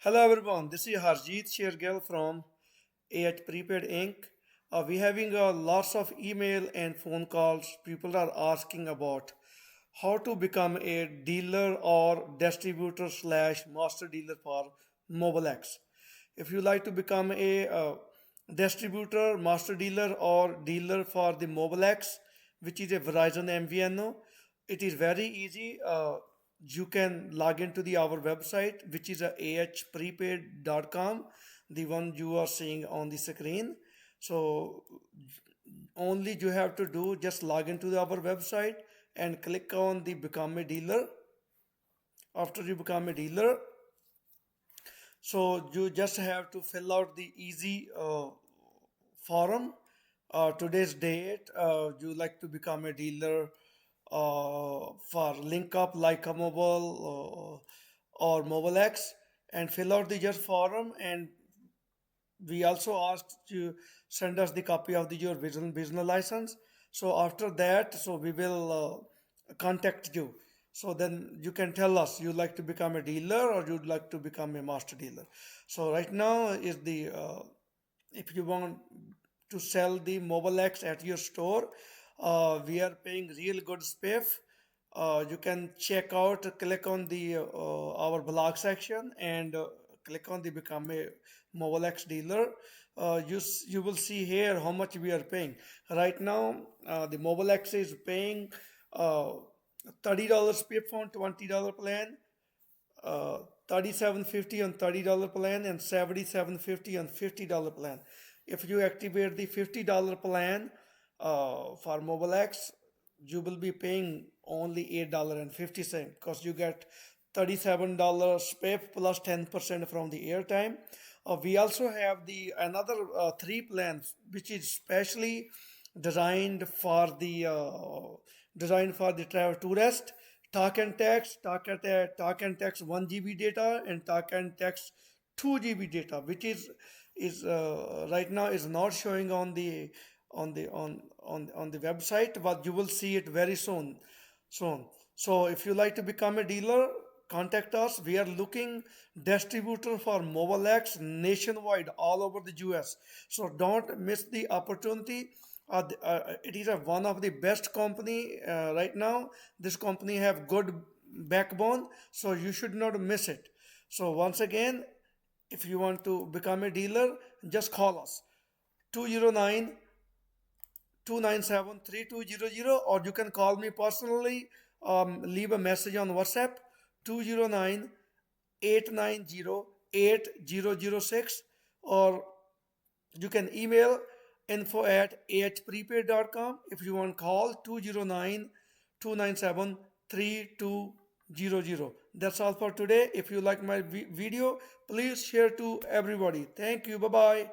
Hello everyone, this is Harjeet Shergill from AH Prepaid Inc. We having lots of email and phone calls. People are asking about how to become a dealer or distributor slash master dealer for Mobile X. If you like to become a distributor, master dealer, or dealer for the Mobile X, which is a Verizon MVNO, it is very easy. You can log into the our website, which is ahprepaid.com, the one you are seeing on the screen. So only you have to do just log into our website and click on the become a dealer. After you become a dealer, so you just have to fill out the easy form. Today's date, you like to become a dealer for link up like a mobile or mobile X, and fill out the just form. And we also asked to send us the copy of your business license. So after that, so we will contact you. So then you can tell us you like to become a dealer or you'd like to become a master dealer. So right now is the if you want to sell the mobile X at your store, we are paying real good spiff. You can check out, click on the our blog section and click on the become a mobile X dealer. You will see here how much we are paying. Right now, the mobile X is paying uh, $30 spiff on $20 plan, 37.50 on $30 plan, and 77.50 on $50 plan. If you activate the $50 plan for Mobile X, you will be paying only $8.50 because you get $37 SPIF plus 10% from the airtime. We also have the another three plans which is specially designed for the travel tourist. Talk and text, talk and text 1 GB data, and talk and text 2 GB data, which is right now is not showing on the on the website, but you will see it very soon. So if you like to become a dealer, contact us. We are looking distributor for Mobile X nationwide, all over the US. So don't miss the opportunity. It is one of the best company right now. This company have good backbone, so you should not miss it. So once again, if you want to become a dealer, just call us 209 297 3200, or you can call me personally. Leave a message on WhatsApp 209 890 8006, or you can email info@ahprepaid.com. If you want, call 209 297 3200. That's all for today. If you like my video, please share to everybody. Thank you. Bye bye.